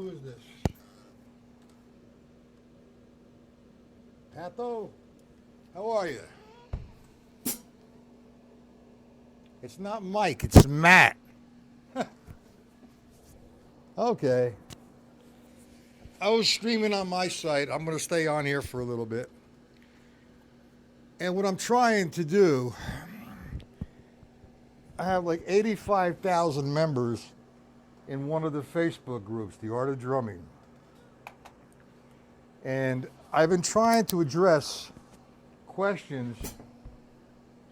Who is this? Pato? How are you? It's not Mike, it's Matt. Okay. I was streaming on my site. I'm going to stay on here for a little bit. And what I'm trying to do, I have like 85,000 members in one of the Facebook groups, The Art of Drumming. And I've been trying to address questions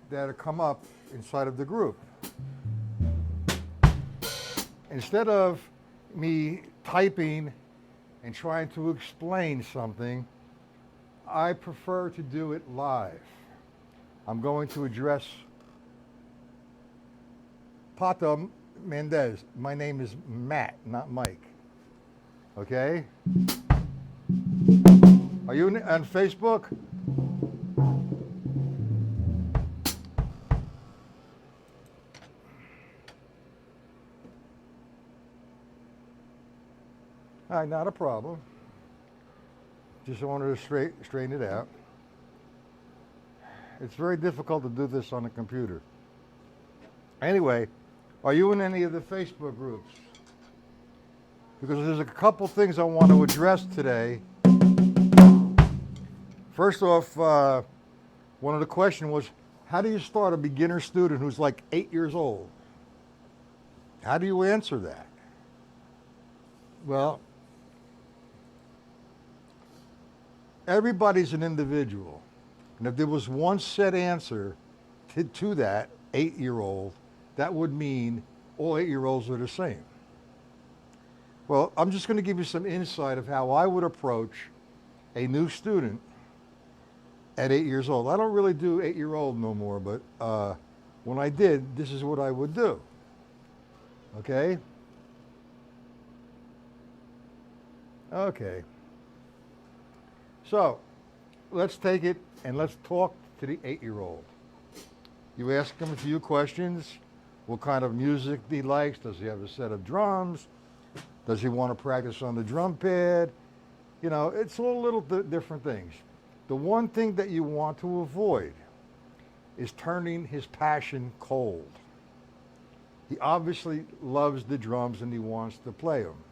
that have come up inside of the group. Instead of me typing and trying to explain something, I prefer to do it live. I'm going to address Pato Mendez. My name is Matt, not Mike. Okay? Are you on Facebook? All right, not a problem. Just wanted to straighten it out. It's very difficult to do this on a computer. Anyway, are you in any of the Facebook groups? Because there's a couple things I want to address today. First off, one of the questions was, how do you start a beginner student who's like 8 years old? How do you answer that? Well, everybody's an individual. And if there was one set answer to that 8-year-old, that would mean all 8-year-olds are the same. Well, I'm just going to give you some insight of how I would approach a new student at 8 years old. I don't really do 8-year-old no more, but when I did, this is what I would do. Okay? Okay. So, let's take it and let's talk to the 8-year-old. You ask him a few questions. What kind of music he likes? Does he have a set of drums? Does he want to practice on the drum pad? You know, it's all little different things. The one thing that you want to avoid is turning his passion cold. He obviously loves the drums and he wants to play them.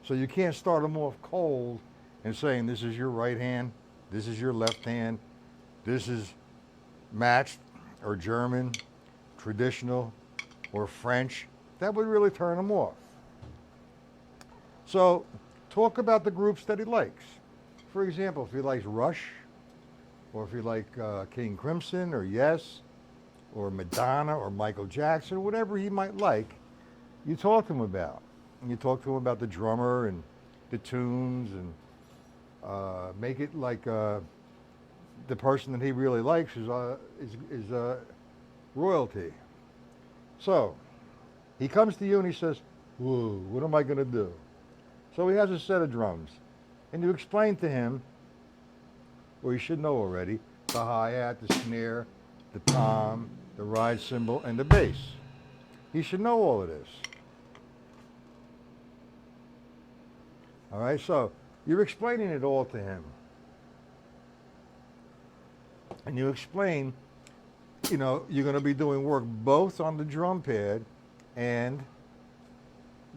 So you can't start him off cold and saying, this is your right hand, this is your left hand, this is matched or German, traditional, or French. That would really turn him off. So talk about the groups that he likes. For example, if he likes Rush, or if you like King Crimson, or Yes, or Madonna, or Michael Jackson, or whatever he might like, you talk to him about. And you talk to him about the drummer and the tunes, and make it like the person that he really likes is royalty. So he comes to you and he says, "Whoa, what am I going to do?" So he has a set of drums, and you explain to him, or you should know already, the hi-hat, the snare, the tom, the ride cymbal, and the bass. He should know all of this. All right, so you're explaining it all to him. And you explain, you know, you're going to be doing work both on the drum pad and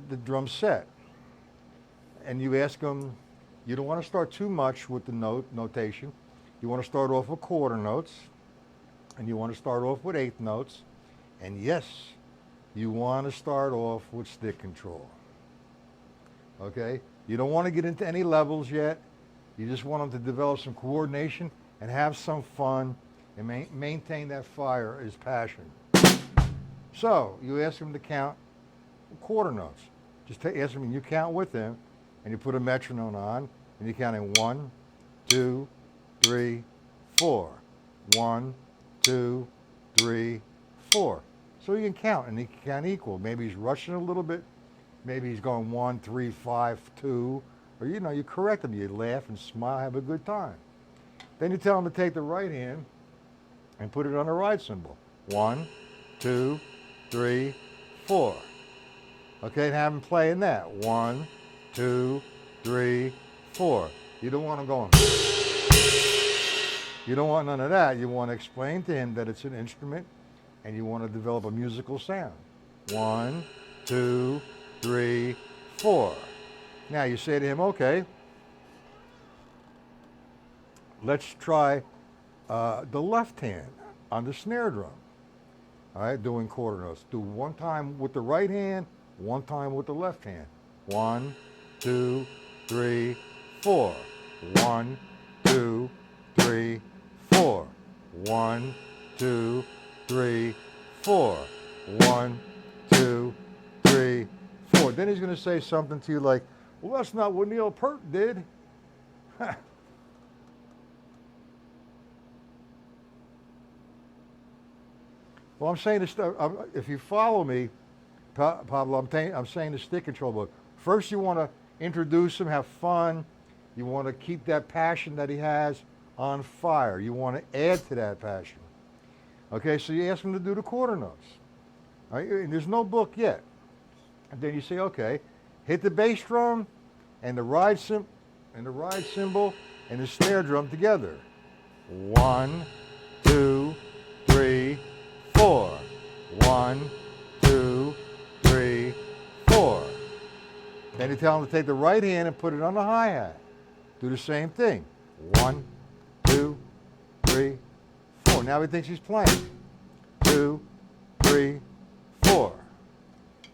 the drum set. And you ask him, you don't want to start too much with the notation. You want to start off with quarter notes, and you want to start off with eighth notes, and yes, you want to start off with stick control. Okay? You don't want to get into any levels yet. You just want them to develop some coordination and have some fun and maintain that fire, his passion. So you ask him to count quarter notes. Just ask him, and you count with him, and you put a metronome on, and you count in 1, 2, 3, 4. 1, 2, 3, 4. So you can count, and he can count equal. Maybe he's rushing a little bit. Maybe he's going 1, 3, 5, 2. Or, you know, you correct him. You laugh and smile, have a good time. Then you tell him to take the right hand and put it on the ride cymbal. 1, 2, 3, 4. Okay, and have him playing that. 1, 2, 3, 4. You don't want him going. You don't want none of that. You want to explain to him that it's an instrument and you want to develop a musical sound. 1, 2, 3, 4. Now you say to him, okay, let's try the left hand on the snare drum. All right, doing quarter notes. Do one time with the right hand, one time with the left hand. 1, 2, 3, 4. 1, 2, 3, 4. 1, 2, 3, 4. 1, 2, 3, 4. Then he's going to say something to you like, well, that's not what Neil Peart did. Well, I'm saying this, if you follow me, Pablo, I'm saying the stick control book. First, you want to introduce him, have fun. You want to keep that passion that he has on fire. You want to add to that passion. Okay, so you ask him to do the quarter notes. All right, and there's no book yet. And then you say, okay, hit the bass drum and the ride cymbal and the snare drum together. 1, 2, 3, 4. 1, 2, 3, 4. Then you tell him to take the right hand and put it on the hi-hat. Do the same thing. 1, 2, 3, 4. Now he thinks he's playing. 2, 3, 4.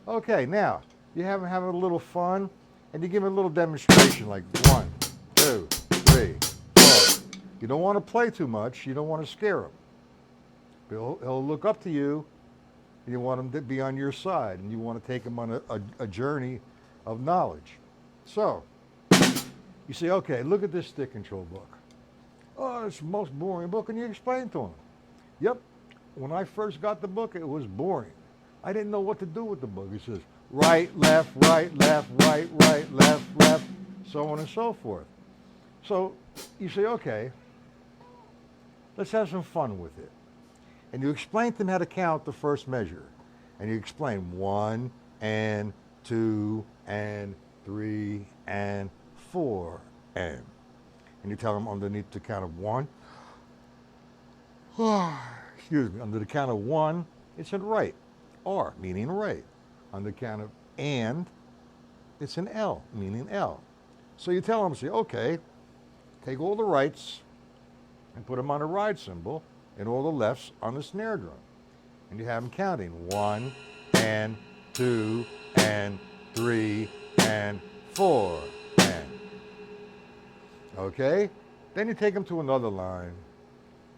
Okay, now you have him having a little fun and you give him a little demonstration like 1, 2, 3, 4. You don't want to play too much. You don't want to scare him. He'll look up to you and you want him to be on your side and you want to take him on a journey of knowledge. So you say, okay, look at this stick control book. Oh, it's the most boring book. And you explain to him. Yep, when I first got the book, it was boring. I didn't know what to do with the book. It says right, left, right, left, right, right, left, left, so on and so forth. So you say, okay, let's have some fun with it. And you explain to them how to count the first measure. And you explain 1 and 2 and 3 and 4 and you tell them underneath the count of 1. Excuse me. Under the count of 1, it's a right. R, meaning right. On the count of and, it's an L, meaning L. So you tell them, say, okay, take all the rights and put them on a ride cymbal and all the lefts on the snare drum. And you have them counting 1 and 2 and 3 and 4 and. Okay? Then you take them to another line.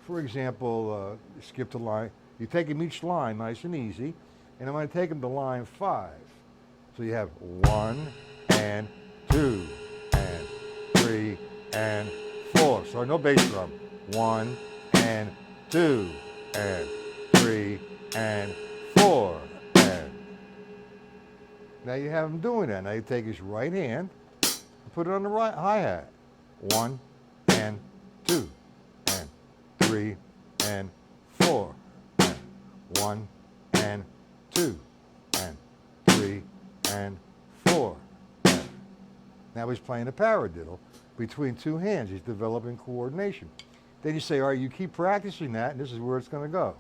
For example, skip to line. You take them each line nice and easy. And I'm going to take them to line 5. So you have 1 and 2 and 3 and 4. So no bass drum. 1 and 2 and 3 and 4 and. Now you have him doing that. Now you take his right hand and put it on the right hi-hat. 1 and 2 and 3 and 4 and 1 and 2 and 3 and 4 and. Now he's playing a paradiddle between two hands. He's developing coordination. Then you say, all right, you keep practicing that, and this is where it's going to go.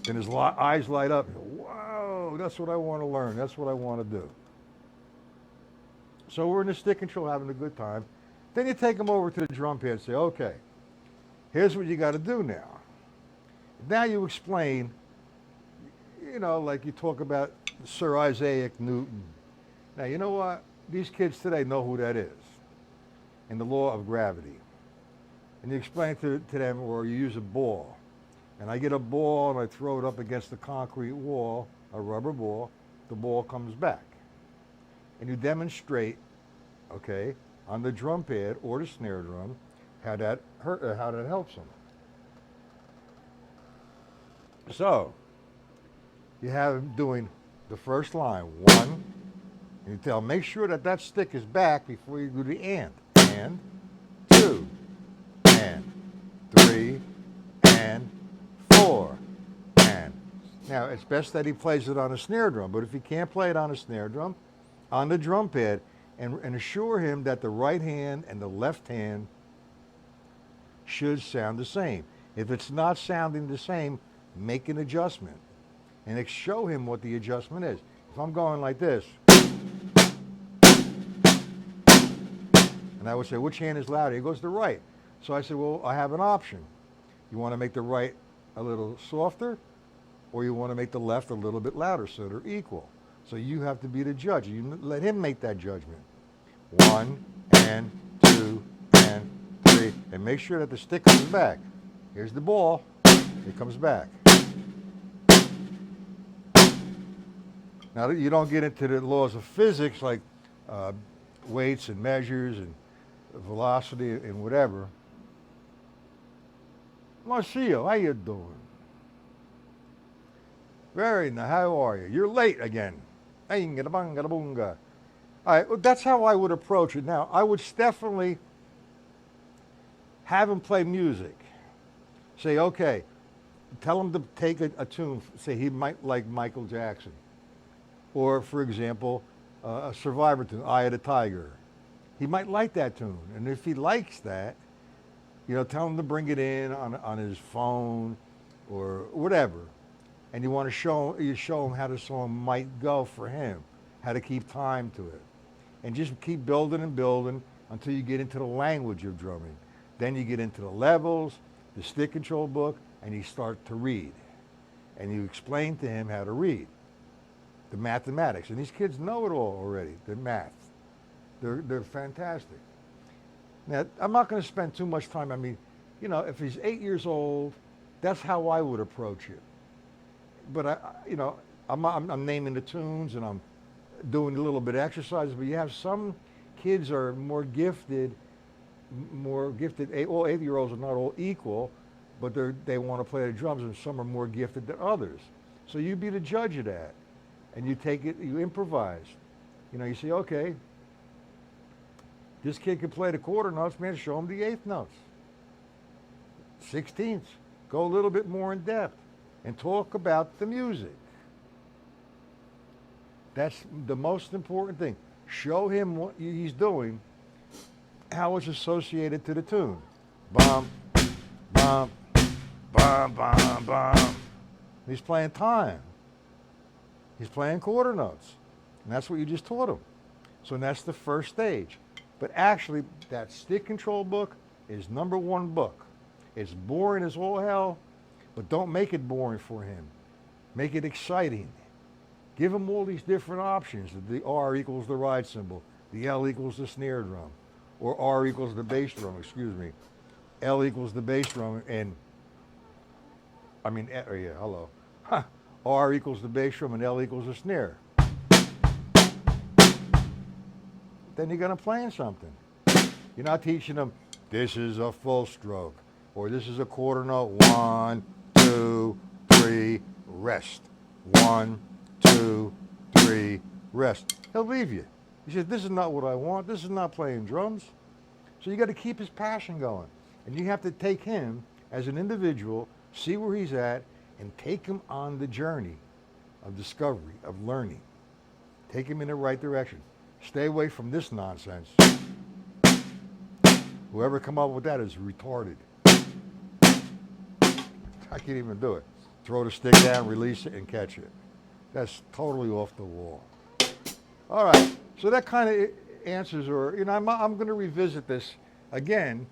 Then his eyes light up. Whoa, that's what I want to learn. That's what I want to do. So we're in the stick control having a good time. Then you take him over to the drum pad and say, okay, here's what you got to do now. Now you explain, you know, like you talk about Sir Isaac Newton. Now, you know what? These kids today know who that is and the law of gravity. And you explain to them, or you use a ball. And I get a ball and I throw it up against the concrete wall, a rubber ball, the ball comes back. And you demonstrate, okay, on the drum pad or the snare drum, how that helps them. So, you have them doing the first line, 1, and you tell them, make sure that stick is back before you do the and. And 2, and 3, and 4, and Now, it's best that he plays it on a snare drum, but if he can't play it on a snare drum, on the drum pad, and assure him that the right hand and the left hand should sound the same. If it's not sounding the same, make an adjustment and show him what the adjustment is. If I'm going like this, and I would say, which hand is louder? He goes, the right. So I said, well, I have an option. You want to make the right a little softer, or you want to make the left a little bit louder so they're equal. So you have to be the judge. You let him make that judgment. 1 and 2 and 3, and make sure that the stick comes back. Here's the ball. It comes back. Now, you don't get into the laws of physics like weights and measures and velocity and whatever. Marcio, how you doing? Very nice. How are you? You're late again. All right, well, that's how I would approach it. Now, I would definitely have him play music. Say, okay, tell him to take a tune. Say he might like Michael Jackson. Or, for example, a Survivor tune, Eye of the Tiger. He might like that tune. And if he likes that, tell him to bring it in on his phone or whatever. And you want to show him how the song might go for him, how to keep time to it. And just keep building and building until you get into the language of drumming. Then you get into the levels, the stick control book, and you start to read. And you explain to him how to read. The mathematics. And these kids know it all already, the math. They're fantastic. Now, I'm not going to spend too much time. I mean, if he's 8 years old, that's how I would approach it. But I'm naming the tunes and I'm doing a little bit of exercise. But you have some kids are more gifted. All 8-year-olds are not all equal, but they want to play the drums, and some are more gifted than others. So you be the judge of that, and you take it. You improvise. You say, okay, this kid can play the quarter notes, man. Show him the eighth notes, 16ths. Go a little bit more in depth. And talk about the music. That's the most important thing. Show him what he's doing, how it's associated to the tune. Bum, bum, bum, bum, bum. He's playing time. He's playing quarter notes. And that's what you just taught him. So that's the first stage. But actually, that stick control book is #1 book. It's boring as all hell. But don't make it boring for him. Make it exciting. Give him all these different options. The R equals the ride cymbal. The L equals the snare drum. Or R equals the bass drum, L equals the bass drum, hello. R equals the bass drum and L equals the snare. Then you're going to play something. You're not teaching them, this is a full stroke. Or this is a quarter note, 1, 2, 3, rest. 1, 2, 3, rest. He'll leave you. He says, this is not what I want. This is not playing drums. So you got to keep his passion going. And you have to take him as an individual, see where he's at, and take him on the journey of discovery, of learning. Take him in the right direction. Stay away from this nonsense. Whoever come up with that is retarded. I can't even do it. Throw the stick down, release it, and catch it. That's totally off the wall. All right, so that kind of answers, or I'm going to revisit this again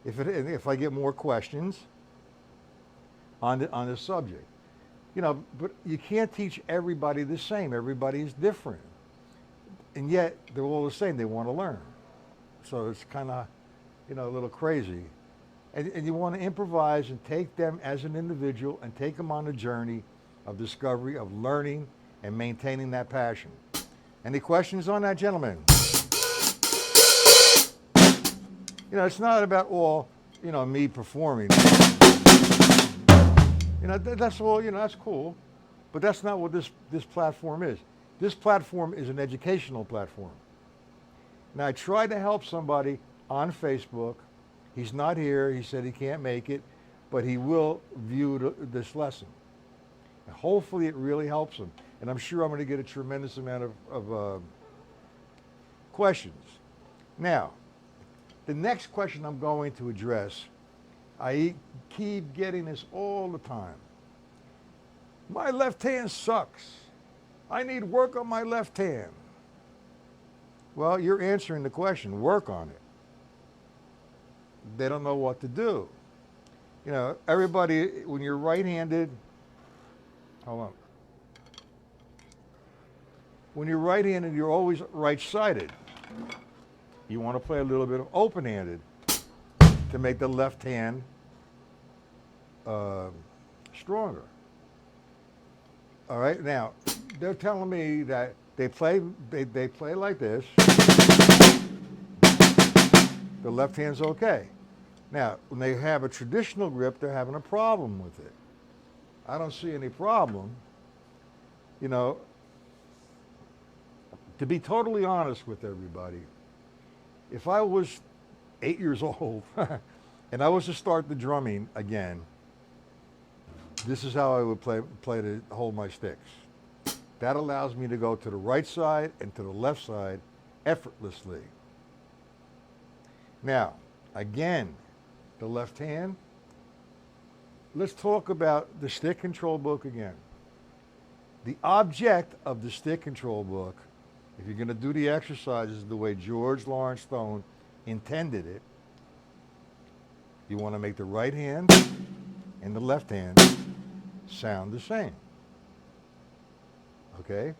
if I get more questions on the subject. But you can't teach everybody the same. Everybody is different, and yet they're all the same. They want to learn, so it's kind of a little crazy. And you want to improvise and take them as an individual and take them on a journey of discovery, of learning, and maintaining that passion. Any questions on that, gentlemen? It's not about all, me performing. That's all, that's cool. But that's not what this platform is. This platform is an educational platform. Now, I tried to help somebody on Facebook. He's not here. He said he can't make it, but he will view this lesson. And hopefully it really helps them. And I'm sure I'm going to get a tremendous amount of questions. Now, the next question I'm going to address, I keep getting this all the time. My left hand sucks. I need work on my left hand. Well, you're answering the question, work on it. They don't know what to do. You know, everybody, when you're right-handed, hold on. When you're right-handed, you're always right-sided. You want to play a little bit of open-handed to make the left hand stronger. All right, now, they're telling me that they play like this. The left hand's okay. Now, when they have a traditional grip, they're having a problem with it. I don't see any problem. You know, to be totally honest with everybody, if I was 8 years old and I was to start the drumming again, this is how I would play to hold my sticks. That allows me to go to the right side and to the left side effortlessly. Now, again, the left hand. Let's talk about the stick control book again. The object of the stick control book, if you're going to do the exercises the way George Lawrence Stone intended it, you want to make the right hand and the left hand sound the same. Okay?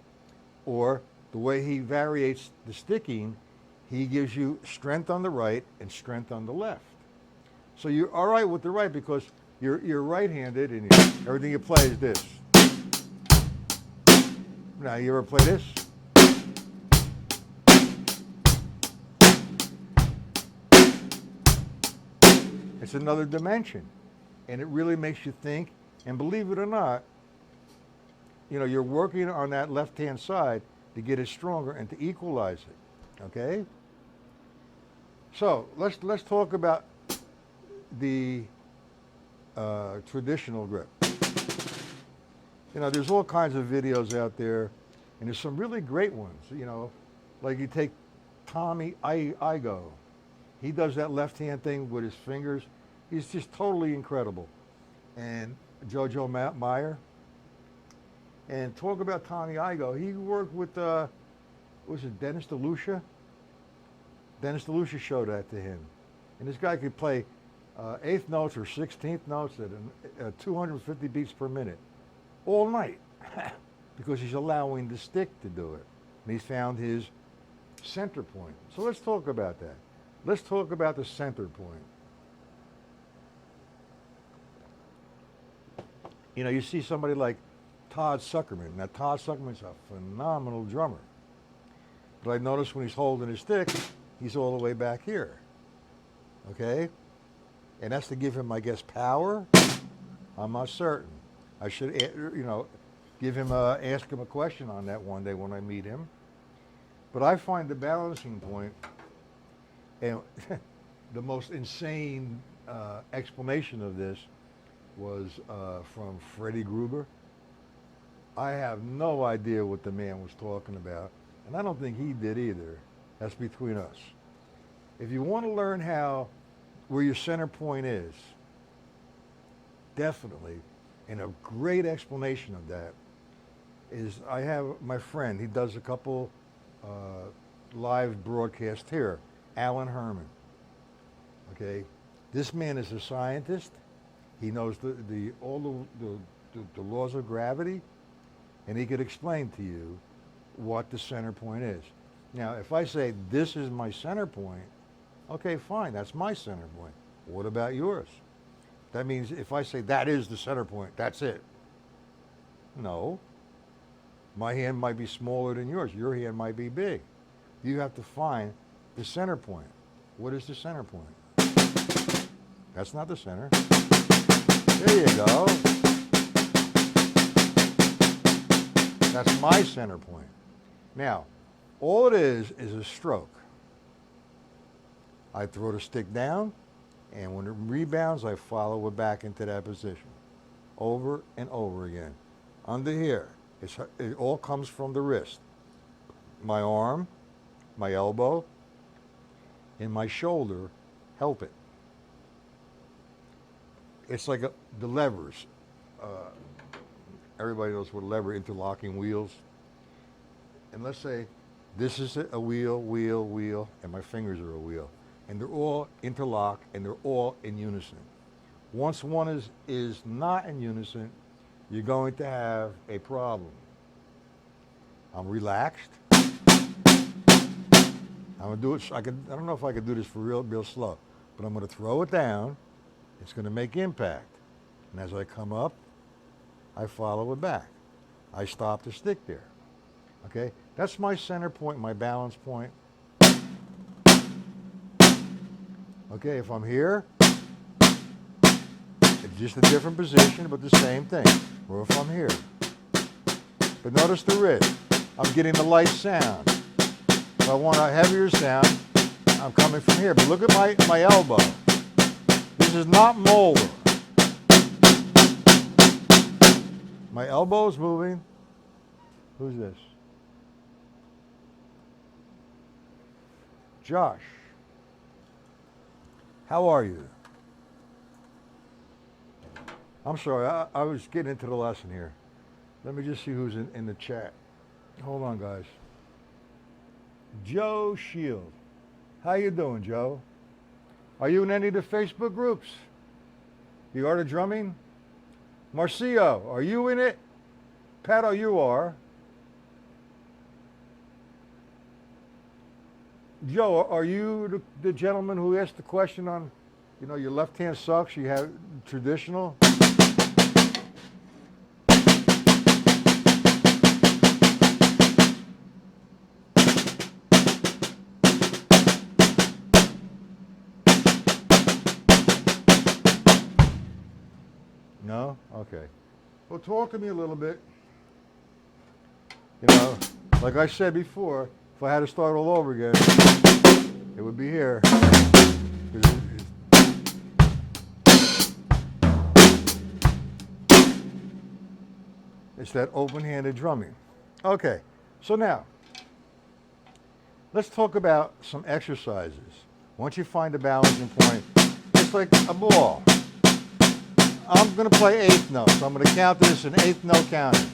Or the way he variates the sticking, he gives you strength on the right and strength on the left. So you're all right with the right because you're right-handed and everything you play is this. Now, you ever play this? It's another dimension. And it really makes you think, and believe it or not, you know, you're working on that left-hand side to get it stronger and to equalize it, okay? So let's talk about the traditional grip. You know, there's all kinds of videos out there, and there's some really great ones, you know, like you take Tommy Igoe. He does that left-hand thing with his fingers. He's just totally incredible. And Jojo Meyer. And talk about Tommy Igoe. He worked with, was it Dennis DeLucia? Dennis DeLucia showed that to him. And this guy could play 8th notes or 16th notes at 250 beats per minute all night because he's allowing the stick to do it. And he's found his center point. So let's talk about that. Let's talk about the center point. You know, you see somebody like Todd Sucherman. Now, Todd Sucherman's a phenomenal drummer. But I notice when he's holding his stick, he's all the way back here. Okay? And that's to give him, I guess, power? I'm not certain. I should, you know, ask him a question on that one day when I meet him. But I find the balancing point, and the most insane explanation of this was from Freddie Gruber. I have no idea what the man was talking about, and I don't think he did either. That's between us. If you want to learn where your center point is, definitely, and a great explanation of that is I have my friend, he does a couple live broadcasts here, Alan Herman. Okay, this man is a scientist. He knows all the laws of gravity, and he could explain to you what the center point is. Now, if I say this is my center point, okay, fine, that's my center point. What about yours? That means if I say that is the center point, that's it. No. My hand might be smaller than yours. Your hand might be big. You have to find the center point. What is the center point? That's not the center. There you go. That's my center point. Now, all it is a stroke. I throw the stick down, and when it rebounds, I follow it back into that position. Over and over again. under here. It all comes from the wrist. My arm, my elbow, and my shoulder help it. It's like the levers. Everybody knows what a lever, interlocking wheels. And let's say this is a wheel, wheel, wheel, and my fingers are a wheel. And they're all interlocked and they're all in unison. Once one is not in unison, you're going to have a problem. I'm relaxed. I'm gonna do it. I don't know if I could do this for real slow, but I'm gonna throw it down. It's gonna make impact, and as I come up, I follow it back. I stop the stick there. Okay, that's my center point, my balance point. Okay, if I'm here, it's just a different position, but the same thing. Or if I'm here, but notice the wrist. I'm getting the light sound. If I want a heavier sound, I'm coming from here. But look at my elbow. This is not molar. My elbow is moving. Who's this? Josh. How are you? I'm sorry, I was getting into the lesson here. Let me just see who's in the chat. Hold on, guys. Joe Shield. How you doing, Joe? Are you in any of the Facebook groups? The Art of Drumming? Marcio, are you in it? Pato, you are. Joe, are you the gentleman who asked the question on, your left hand sucks, you have traditional? No? Okay. Well, talk to me a little bit. Like I said before, if I had to start all over again, it would be here. It's that open-handed drumming. Okay, so now, let's talk about some exercises. Once you find a balancing point, it's like a ball. I'm going to play eighth notes. So I'm going to count this in eighth note counting.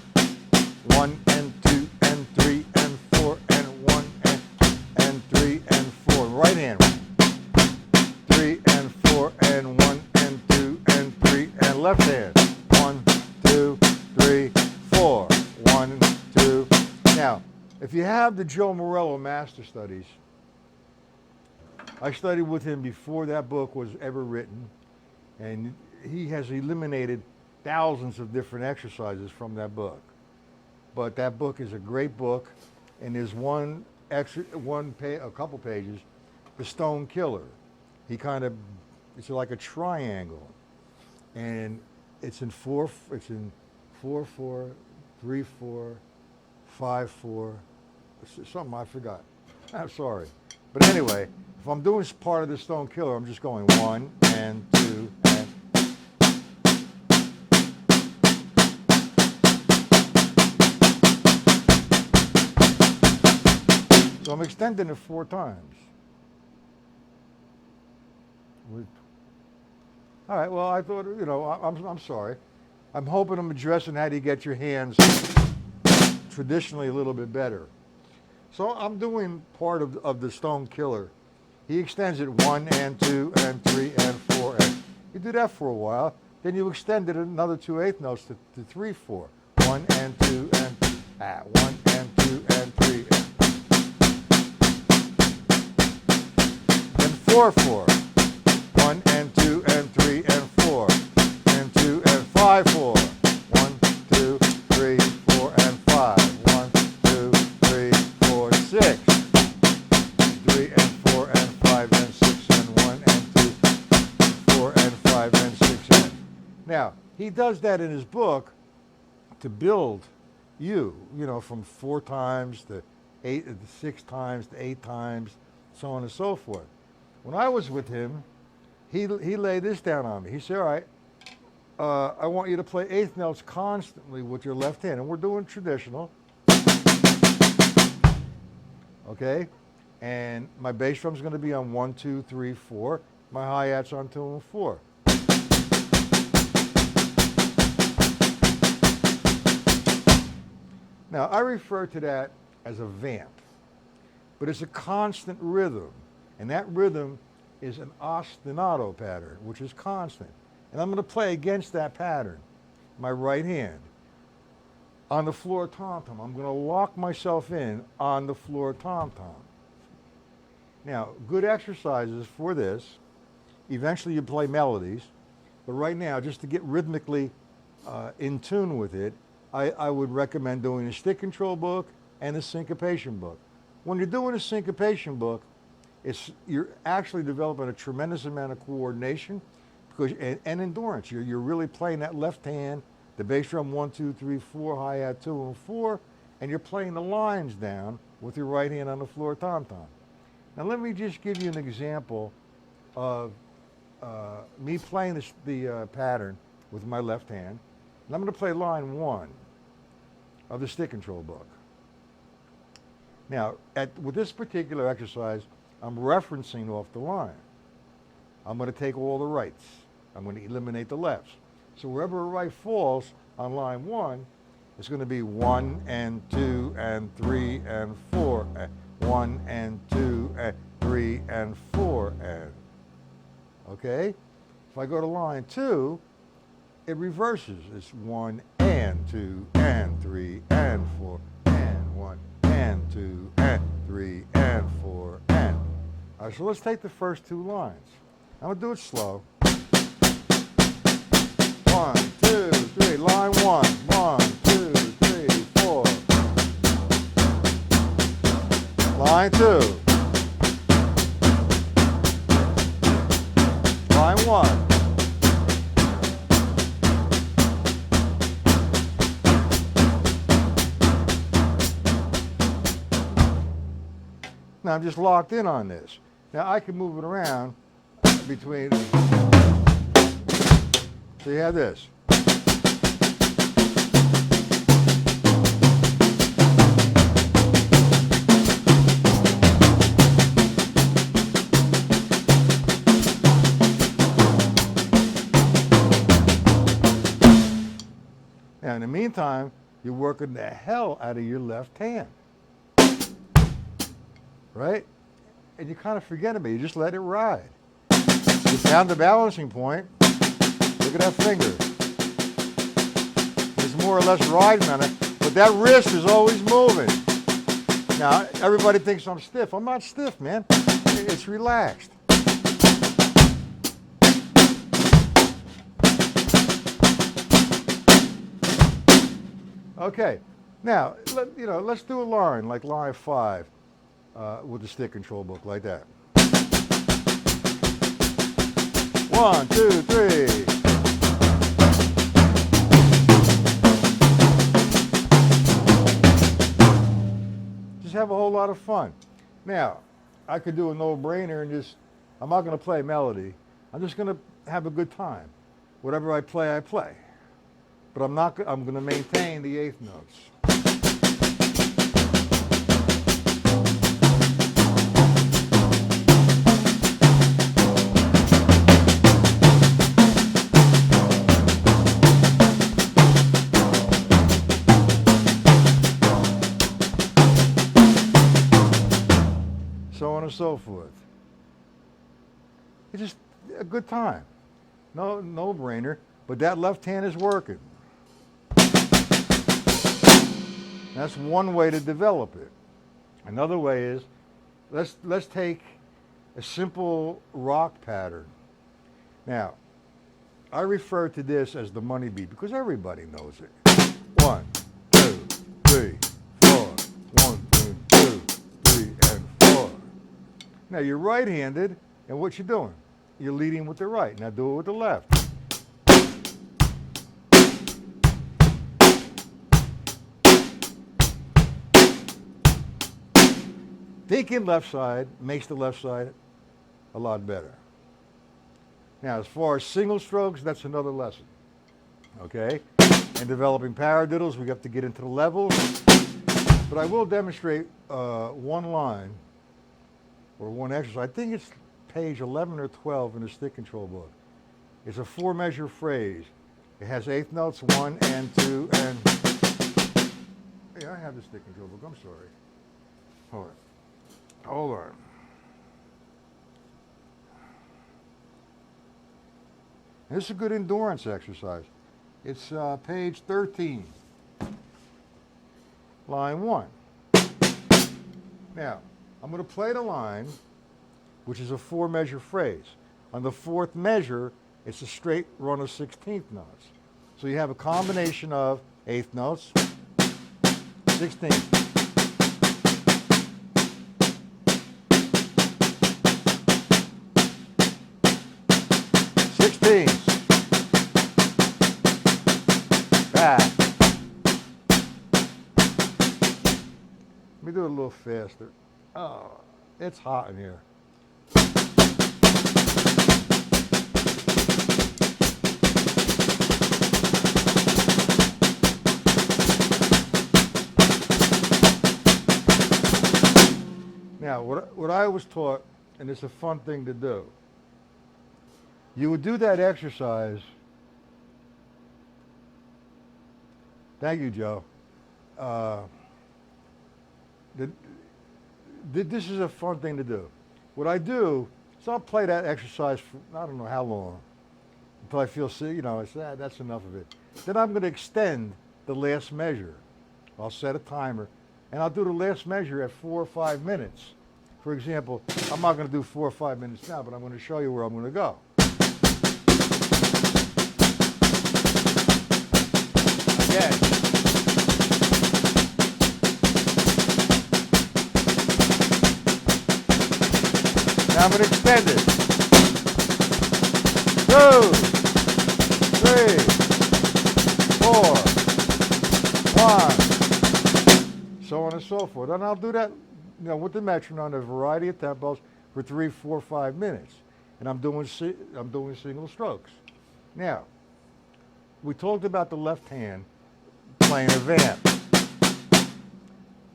1 and 2 and 3 and 4 and 1 and 3 and 4. Right hand. 3 and 4 and 1 and 2 and 3 and left hand. 1, 2, 3, 4. 1, 2. Now, if you have the Joe Morello Master Studies, I studied with him before that book was ever written, and he has eliminated thousands of different exercises from that book. But that book is a great book, and there's a couple pages, The Stone Killer. It's like a triangle, and it's in 4, 4, 3, 4, 5, 4, something I forgot. I'm sorry. But anyway, if I'm doing part of The Stone Killer, I'm just going 1 and 2 and. So I'm extending it 4 times. All right, well, I thought, I'm sorry. I'm hoping I'm addressing how do you get your hands traditionally a little bit better. So I'm doing part of the Stone Killer. He extends it 1 and 2 and 3 and 4. And you do that for a while. Then you extend it another 2 eighth notes to 3, 4. 1 and 2 and 1 and 2 and 3. Then 4, 4. 1 and 2 and 3 and 4. And 2 and 5, 4. 1, 2, 3, 4 and 5. 1, 2, 3, 4, 6. 3 and 4 and 5 and 6 and 1 and 2, 4 and 5 and 6 and. Now, he does that in his book to build you, from 4 times to 6 times to 8 times, so on and so forth. When I was with him, he laid this down on me. He said, all right, I want you to play eighth notes constantly with your left hand. And we're doing traditional. Okay? And my bass drum's going to be on 1, 2, 3, 4. My hi-hat's on 2 and 4. Now, I refer to that as a vamp, but it's a constant rhythm, and that rhythm is an ostinato pattern, which is constant. And I'm going to play against that pattern, my right hand. On the floor tom-tom, I'm going to lock myself in on the floor tom-tom. Now, good exercises for this. Eventually you play melodies, but right now, just to get rhythmically in tune with it, I would recommend doing a stick control book and a syncopation book. When you're doing a syncopation book, you're actually developing a tremendous amount of coordination and endurance. You're really playing that left hand, the bass drum 1, 2, 3, 4, hi-hat 2 and 4, and you're playing the lines down with your right hand on the floor tom-tom. Now let me just give you an example of me playing the pattern with my left hand. And I'm going to play line 1 of the stick control book. Now, with this particular exercise, I'm referencing off the line. I'm going to take all the rights. I'm going to eliminate the lefts. So wherever a right falls on line 1, it's going to be 1 and 2 and 3 and 4. 1 and 2 and 3 and 4 and. Okay? If I go to line 2, it reverses. It's 1 and 2 and 3 and 4 and 1 and 2 and 3 and 4 and. All right, so let's take the first 2 lines. I'm going to do it slow. 1, 2, 3. Line 1. 1, 2, 3, 4. Line 2. Line 1. Now I'm just locked in on this. Now I can move it around between. So you have this. Now in the meantime, you're working the hell out of your left hand. Right? And you kind of forget about it. You just let it ride. You found the balancing point. Look at that finger. It's more or less riding on it, but that wrist is always moving. Now, everybody thinks I'm stiff. I'm not stiff, man. It's relaxed. Okay. Now, let's do a line, like line 5. With the stick control book like that. 1, 2, 3. Just have a whole lot of fun. Now, I could do a no-brainer and I'm not going to play melody. I'm just going to have a good time. Whatever I play, I play. But I'm going to maintain the eighth notes. So on and so forth. It's just a good time. No brainer, but that left hand is working. That's one way to develop it. Another way is, let's take a simple rock pattern. Now, I refer to this as the money beat because everybody knows it. 1, 2, 3, 4. 1, 2, 3, and 4. Now you're right-handed, and what you doing? You're leading with the right. Now do it with the left. Thinking left side makes the left side a lot better. Now, as far as single strokes, that's another lesson. Okay? And developing paradiddles, we have to get into the levels. But I will demonstrate one line or one exercise. I think it's page 11 or 12 in the stick control book. It's a 4-measure phrase. It has eighth notes, 1 and 2 and... Hey, I have the stick control book. I'm sorry. Hold on. This is a good endurance exercise. It's page 13, line 1. Now, I'm going to play the line, which is a 4-measure phrase. On the 4th measure, it's a straight run of 16th notes. So you have a combination of 8th notes, 16th. Back. Let me do it a little faster. Oh, it's hot in here. Now, what I was taught, and it's a fun thing to do, you would do that exercise. Thank you, Joe. This is a fun thing to do. What I do is I'll play that exercise for I don't know how long, until I feel sick, it's that's enough of it. Then I'm going to extend the last measure. I'll set a timer, and I'll do the last measure at 4 or 5 minutes. For example, I'm not going to do 4 or 5 minutes now, but I'm going to show you where I'm going to go. Again. Now I'm going to extend it. 2, 3, 4, 1, so on and so forth. And I'll do that, with the metronome, a variety of tempos for 3, 4, 5 minutes. And I'm doing single strokes. Now, we talked about the left hand playing a vamp.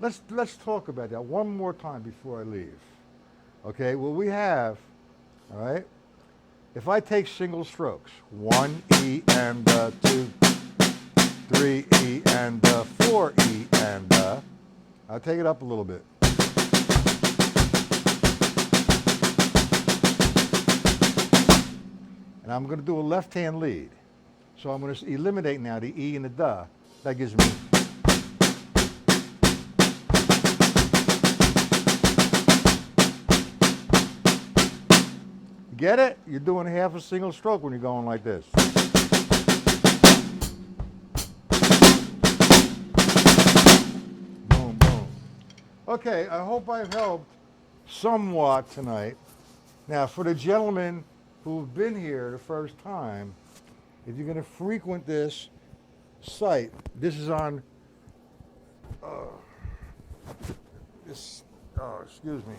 Let's talk about that one more time before I leave. Okay, well we have, all right, if I take single strokes, 1 E and 2, 3 E and 4 E and I'll take it up a little bit. And I'm going to do a left hand lead. So I'm going to eliminate now the E and the da. That gives me. Get it? You're doing half a single stroke when you're going like this. Boom, boom. Okay, I hope I've helped somewhat tonight. Now, for the gentlemen who've been here the first time, if you're going to frequent this site, this is on, excuse me.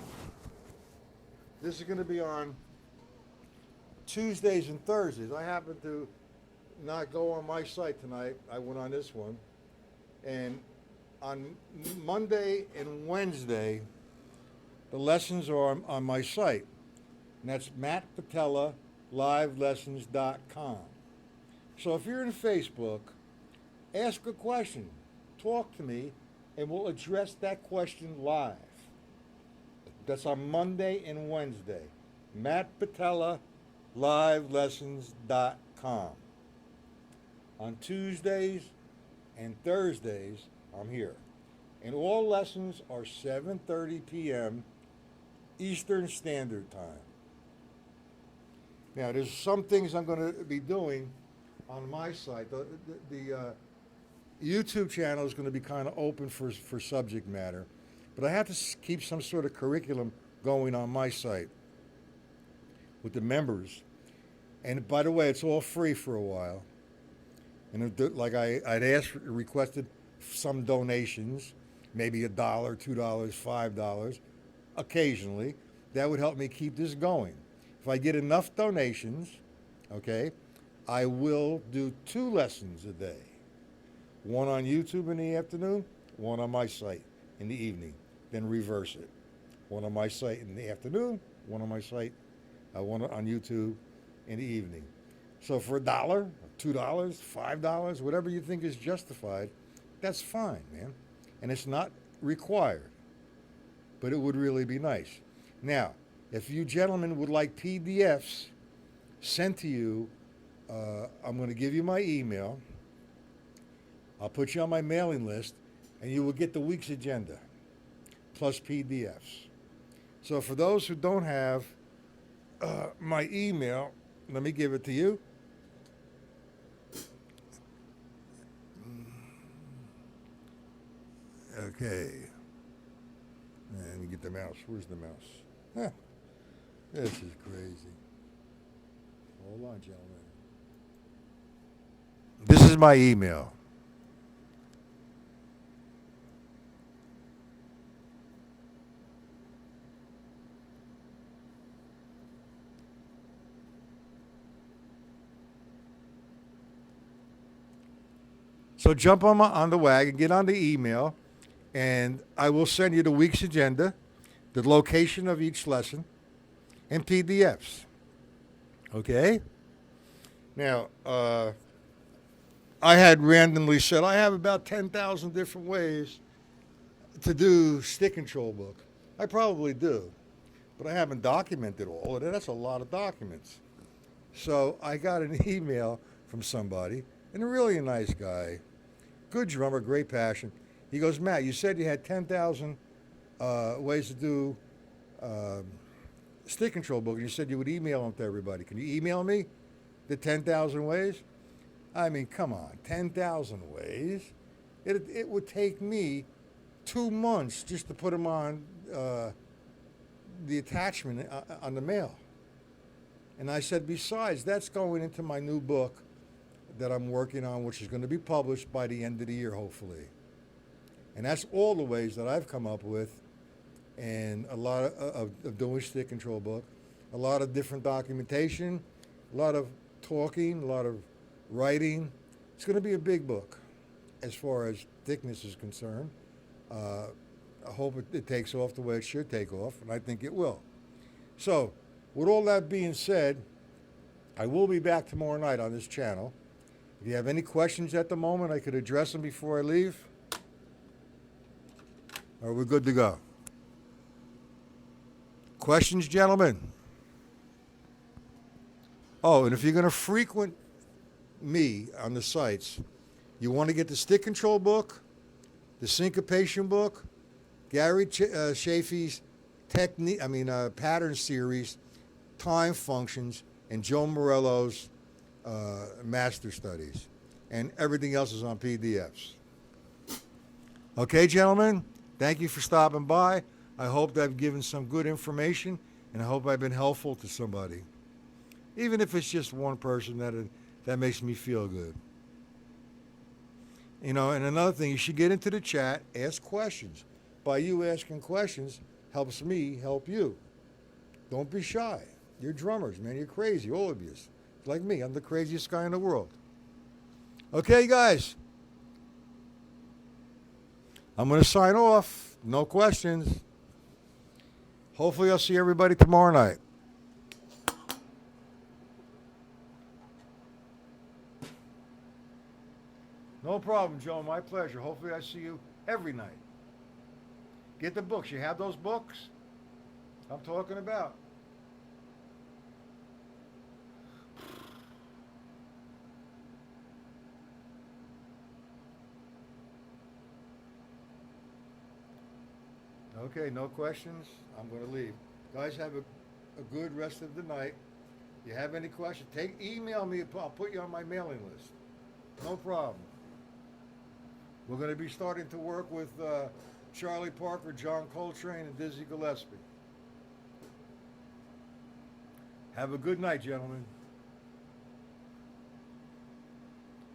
This is going to be on Tuesdays and Thursdays. I happen to not go on my site tonight. I went on this one. And on Monday and Wednesday, the lessons are on my site. And that's mattpatelalivelessons.com. So if you're in Facebook, ask a question, talk to me, and we'll address that question live. That's on Monday and Wednesday. mattpatelalivelessons.com. On Tuesdays and Thursdays, I'm here. And all lessons are 7:30 p.m. Eastern Standard Time. Now, there's some things I'm going to be doing on my site. The YouTube channel is going to be kind of open for subject matter, but I have to keep some sort of curriculum going on my site with the members. And by the way, it's all free for a while. And like I'd requested some donations, maybe $1, $2, $5, occasionally. That would help me keep this going. If I get enough donations, okay, I will do 2 lessons a day. One on YouTube in the afternoon, one on my site in the evening. Then reverse it. One on my site in the afternoon, one on my site, one on YouTube in the evening. So for $1, $2, $5, whatever you think is justified, that's fine, man. And it's not required, but it would really be nice. Now, if you gentlemen would like PDFs sent to you, I'm going to give you my email. I'll put you on my mailing list, and you will get the week's agenda, plus PDFs. So for those who don't have my email, let me give it to you. Okay. Let me get the mouse. Where's the mouse? Huh. This is crazy. Hold on, gentlemen. This is my email. So jump on the wagon, get on the email, and I will send you the week's agenda, the location of each lesson, and PDFs. Okay? Now, I had randomly said I have about 10,000 different ways to do stick control book. I probably do, but I haven't documented all of it. That's a lot of documents. So I got an email from somebody, and a really nice guy, good drummer, great passion. He goes, Matt, you said you had 10,000 ways to do stick control book. You said you would email them to everybody. Can you email me the 10,000 ways? I mean, come on, 10,000 ways. It would take me 2 months just to put them on the attachment on the mail. And I said, besides, that's going into my new book that I'm working on, which is going to be published by the end of the year, hopefully. And that's all the ways that I've come up with, and a lot of doing stick control book, a lot of different documentation, a lot of talking, a lot of writing. It's going to be a big book as far as thickness is concerned. I hope it takes off the way it should take off, and I think it will. So, with all that being said, I will be back tomorrow night on this channel. If you have any questions at the moment, I could address them before I leave. Or we're good to go. Questions, gentlemen? Oh, and if you're going to frequent me on the sites, you want to get the stick control book, the syncopation book, Gary Chaffee's pattern series, time functions, and Joe Morello's master studies. And everything else is on PDFs. Okay, gentlemen, thank you for stopping by. I hope I've given some good information, and I hope I've been helpful to somebody. Even if it's just one person, that makes me feel good. You know, and another thing, you should get into the chat, ask questions. By you asking questions, helps me help you. Don't be shy. You're drummers, man. You're crazy, all of you. Like me, I'm the craziest guy in the world. Okay, guys. I'm going to sign off. No questions. Hopefully I'll see everybody tomorrow night. No problem, Joe. My pleasure. Hopefully I see you every night. Get the books. You have those books I'm talking about. Okay, no questions. I'm going to leave. Guys, have a good rest of the night. If you have any questions, email me. I'll put you on my mailing list. No problem. We're going to be starting to work with Charlie Parker, John Coltrane, and Dizzy Gillespie. Have a good night, gentlemen.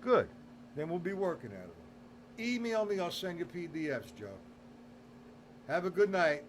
Good. Then we'll be working at it. Email me. I'll send you PDFs, Joe. Have a good night.